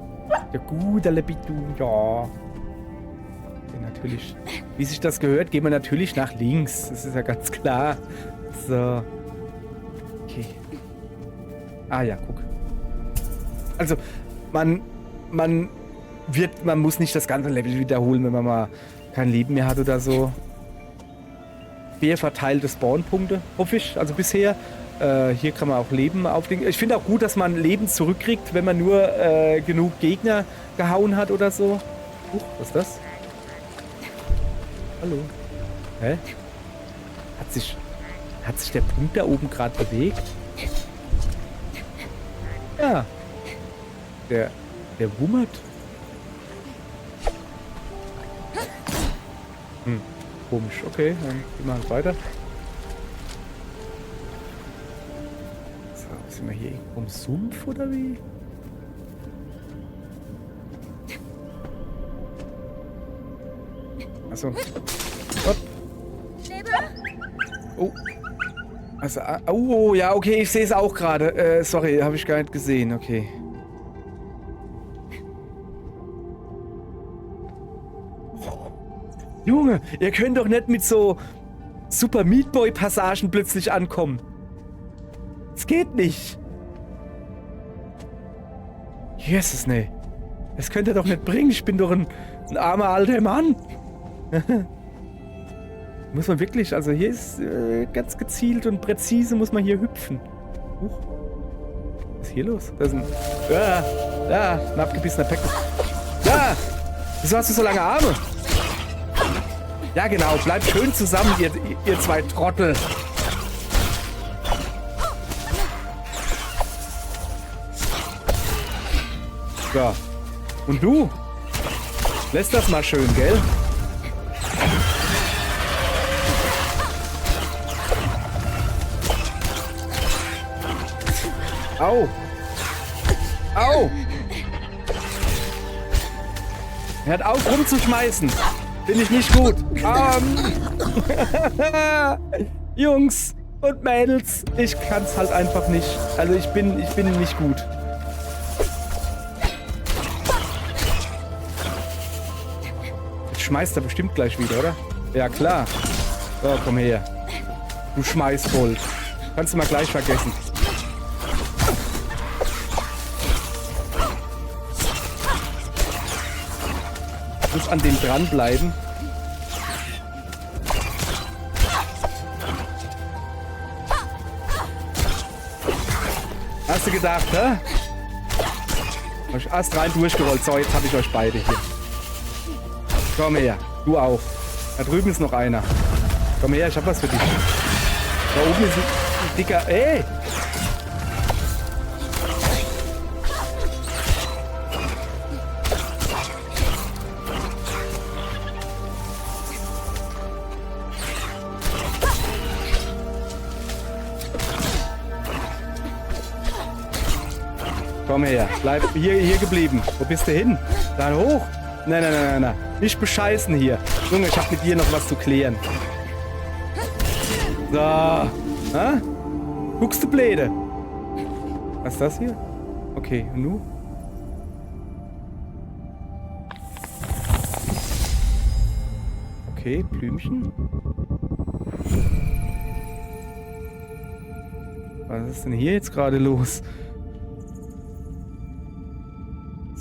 Der Guterle, bitte, ja. Okay, natürlich. Wie sich das gehört, gehen wir natürlich nach links. Das ist ja ganz klar. So. Okay. Ah ja, guck. Also, man muss nicht das ganze Level wiederholen, wenn man mal kein Leben mehr hat oder so. Fair verteilte Spawnpunkte, hoffe ich. Also bisher. Hier kann man auch Leben auflegen. Ich finde auch gut, dass man Leben zurückkriegt, wenn man nur genug Gegner gehauen hat oder so. Was ist das? Hallo. Hä? Hat sich der Punkt da oben gerade bewegt? Ja. Der wummert. Komisch. Okay, dann gehen wir halt weiter. Sind wir hier irgendwo im Sumpf oder wie? Achso. Hopp. Oh. Also, oh, ja, okay, ich sehe es auch gerade. Sorry, habe ich gar nicht gesehen. Okay. Oh. Junge, ihr könnt doch nicht mit so Super Meat Boy Passagen plötzlich ankommen. Es geht nicht. Jesus, nee. Das könnt ihr doch nicht bringen. Ich bin doch ein armer alter Mann. Muss man wirklich, also hier ist ganz gezielt und präzise muss man hier hüpfen. Huch. Was ist hier los? Da ist ein abgebissener Päckchen. Da! Wieso hast du so lange Arme? Ja genau, bleibt schön zusammen, ihr zwei Trottel. So. Und du? Lässt das mal schön, gell? Au! Au! Hört auf rumzuschmeißen. Finde ich nicht gut. Jungs und Mädels, ich kann's halt einfach nicht. Also ich bin nicht gut. Schmeißt er bestimmt gleich wieder, oder? Ja, klar. So, komm her. Du Schmeißbold. Kannst du mal gleich vergessen. Ich muss an dem dranbleiben. Hast du gedacht, hä? Hab ich erst rein durchgerollt. So, jetzt habe ich euch beide hier. Komm her, du auch. Da drüben ist noch einer. Komm her, ich hab was für dich. Da oben ist ein dicker... Ey! Komm her, bleib hier geblieben. Wo bist du hin? Da hoch. Nein. Nicht bescheißen hier. Junge, ich hab mit dir noch was zu klären. So. Hä? Guckst du Bläde? Was ist das hier? Okay, und nu? Okay, Blümchen. Was ist denn hier jetzt gerade los?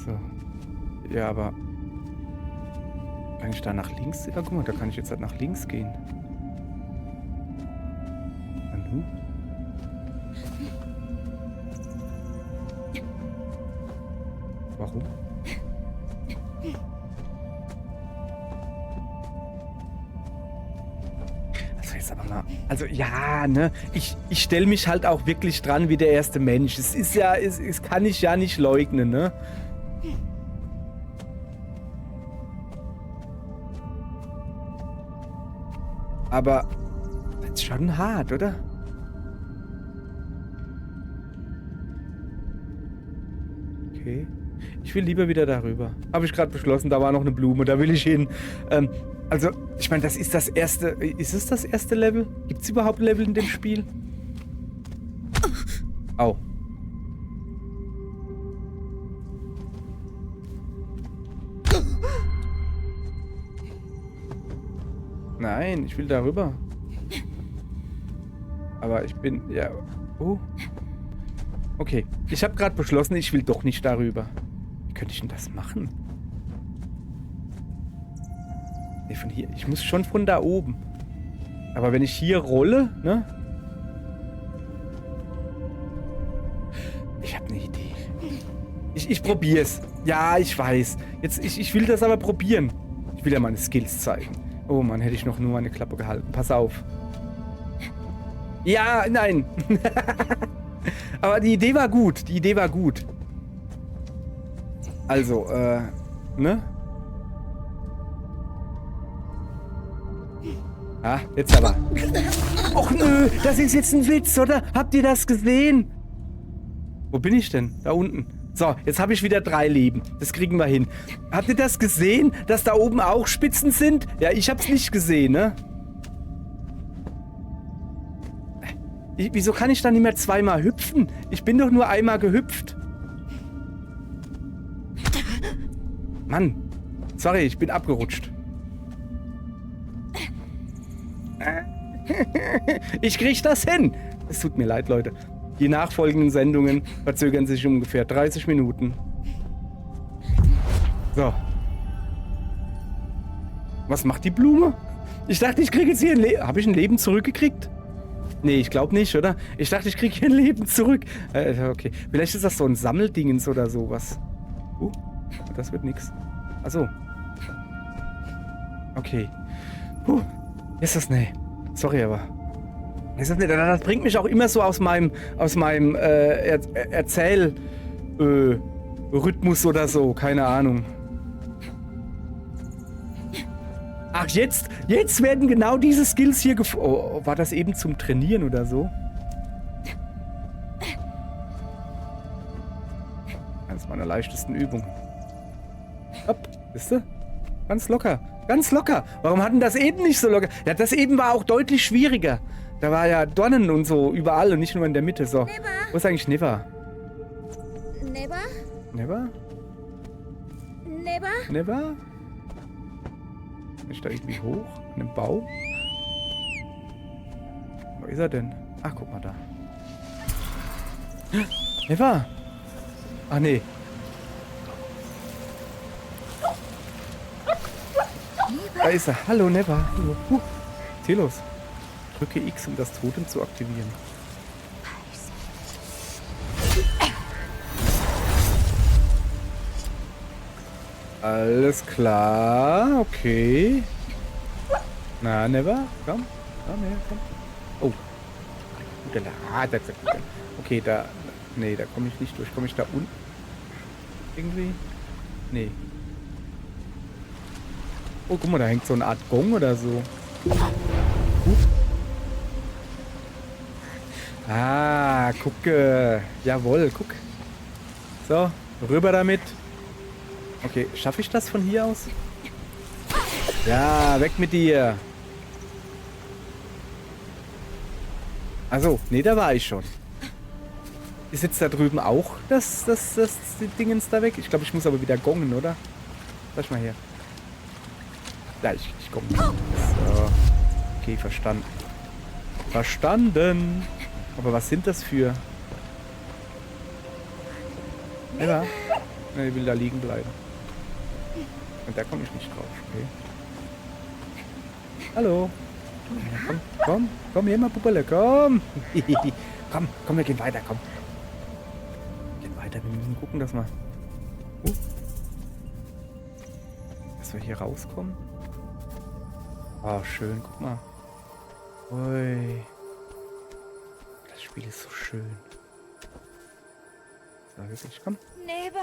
So. Ja, aber... Kann ich da nach links? Ja, guck mal, da kann ich jetzt halt nach links gehen. Und nu? Warum? Also ja, ne? Ich stelle mich halt auch wirklich dran wie der erste Mensch. Es ist ja, es kann ich ja nicht leugnen, ne? Aber das ist schon hart, oder? Okay. Ich will lieber wieder darüber. Habe ich gerade beschlossen, da war noch eine Blume, da will ich hin. Also, ich meine, das ist das erste. Ist es das erste Level? Gibt es überhaupt Level in dem Spiel? Au. Nein, ich will darüber. Aber ich bin. Ja. Oh. Okay. Ich habe gerade beschlossen, ich will doch nicht darüber. Wie könnte ich denn das machen? Nee, von hier. Ich muss schon von da oben. Aber wenn ich hier rolle, ne? Ich habe eine Idee. Ich probiere es. Ja, ich weiß. Jetzt, ich will das aber probieren. Ich will ja meine Skills zeigen. Oh Mann, hätte ich noch nur meine Klappe gehalten. Pass auf. Ja, nein. Aber die Idee war gut. Die Idee war gut. Also, ne? Ah, jetzt aber. Och nö, das ist jetzt ein Witz, oder? Habt ihr das gesehen? Wo bin ich denn? Da unten. So, jetzt habe ich wieder 3 Leben. Das kriegen wir hin. Habt ihr das gesehen, dass da oben auch Spitzen sind? Ja, ich hab's nicht gesehen, ne? Wieso kann ich da nicht mehr zweimal hüpfen? Ich bin doch nur einmal gehüpft. Mann. Sorry, ich bin abgerutscht. Ich krieg das hin. Es tut mir leid, Leute. Die nachfolgenden Sendungen verzögern sich um ungefähr 30 Minuten. So. Was macht die Blume? Ich dachte, ich kriege jetzt hier ein Leben. Habe ich ein Leben zurückgekriegt? Nee, ich glaube nicht, oder? Ich dachte, ich kriege hier ein Leben zurück. Okay. Vielleicht ist das so ein Sammeldingens oder sowas. Das wird nix. Achso. Okay. Ist das nee. Sorry, aber. Ist das nicht. Das bringt mich auch immer so aus meinem Rhythmus oder so. Keine Ahnung. Ach, jetzt werden genau diese Skills hier war das eben zum Trainieren oder so? Eines meiner leichtesten Übungen. Hopp, wisst ihr? Ganz locker. Ganz locker. Warum hatten das eben nicht so locker? Ja, das eben war auch deutlich schwieriger. Da war ja Dornen und so überall und nicht nur in der Mitte. So. Never. Wo ist eigentlich Never? Never? Never? Never? Never? Bin ich da irgendwie hoch? An einem Baum? Wo ist er denn? Ach, guck mal da. Never! Ach nee. Da ist er. Hallo, Never. Hallo. Zieh los. Drücke X, um das Totem zu aktivieren. Alles klar. Okay. Na, Never. Komm. Komm her, komm. Oh. Okay, da... Nee, da komme ich nicht durch. Komme ich da unten? Irgendwie? Nee. Oh, guck mal, da hängt so eine Art Gong oder so. Ah, gucke. Jawohl, guck. So, rüber damit. Okay, schaffe ich das von hier aus? Ja, weg mit dir. Also, nee, da war ich schon. Ist jetzt da drüben auch das Dingens da weg? Ich glaube, ich muss aber wieder gongen, oder? Lass mal her. Ja, ich komme. So. Okay, verstanden. Verstanden. Aber was sind das für... Ja. Ich will da liegen bleiben. Und da komme ich nicht drauf. Okay. Hallo. Ja, komm hier mal, Puppele, komm. komm, wir gehen weiter, komm. Wir gehen weiter, wir müssen gucken, dass wir... dass wir hier rauskommen. Oh, schön, guck mal. Ui. Das Spiel ist so schön. So, wirklich, komm. Neba.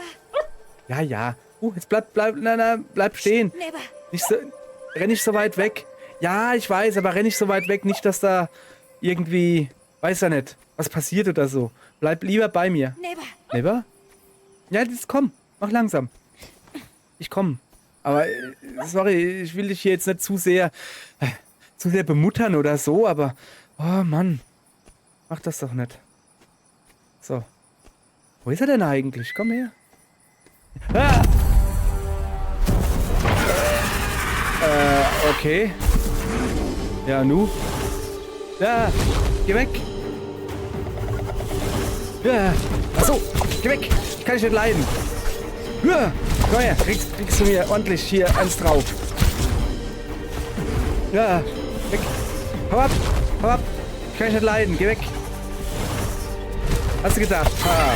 Ja, ja. Jetzt bleib stehen. Neba. Nicht so, renn nicht so weit weg. Ja, ich weiß, aber renn nicht so weit weg. Nicht, dass da irgendwie, weiß ja nicht, was passiert oder so. Bleib lieber bei mir. Neba. Neba? Ja, jetzt komm. Mach langsam. Ich komm. Aber, sorry, ich will dich hier jetzt nicht zu sehr bemuttern oder so, aber, oh Mann. Mach das doch nicht. So. Wo ist er denn eigentlich? Komm her. Ah! Okay. Ja, nu. Ja, geh weg. Ja. Achso, geh weg. Ich kann dich nicht leiden. Ja. Komm her, kriegst du mir ordentlich hier eins drauf. Ja, weg. Hau ab, hau ab. Ich kann dich nicht leiden, geh weg. Hast du gedacht? Ah.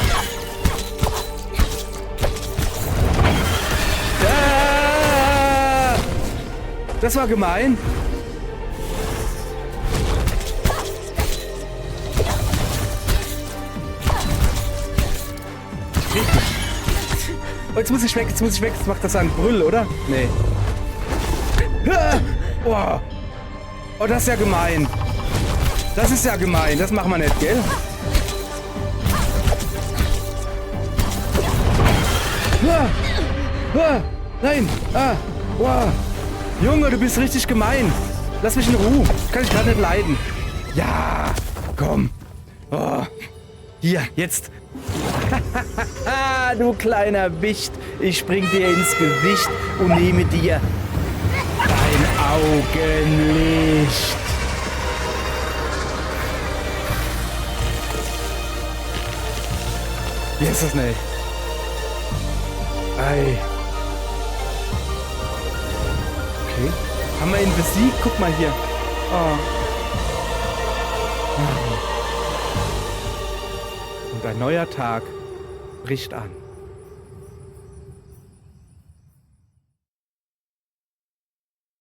Ja. Das war gemein. Oh, jetzt muss ich weg, Jetzt macht das einen Brüll, oder? Nee. Ah. Oh. Oh, das ist ja gemein. Das ist ja gemein. Das machen wir nicht, gell? Ah. Ah. Nein. Ah. Wow. Junge, du bist richtig gemein. Lass mich in Ruhe. Kann ich gerade nicht leiden. Ja. Komm. Oh. Hier, jetzt. Du kleiner Wicht. Ich spring dir ins Gesicht und nehme dir dein Augenlicht. Wie ist das nicht? Ei. Okay. Haben wir ihn besiegt? Guck mal hier. Oh. Und ein neuer Tag bricht an.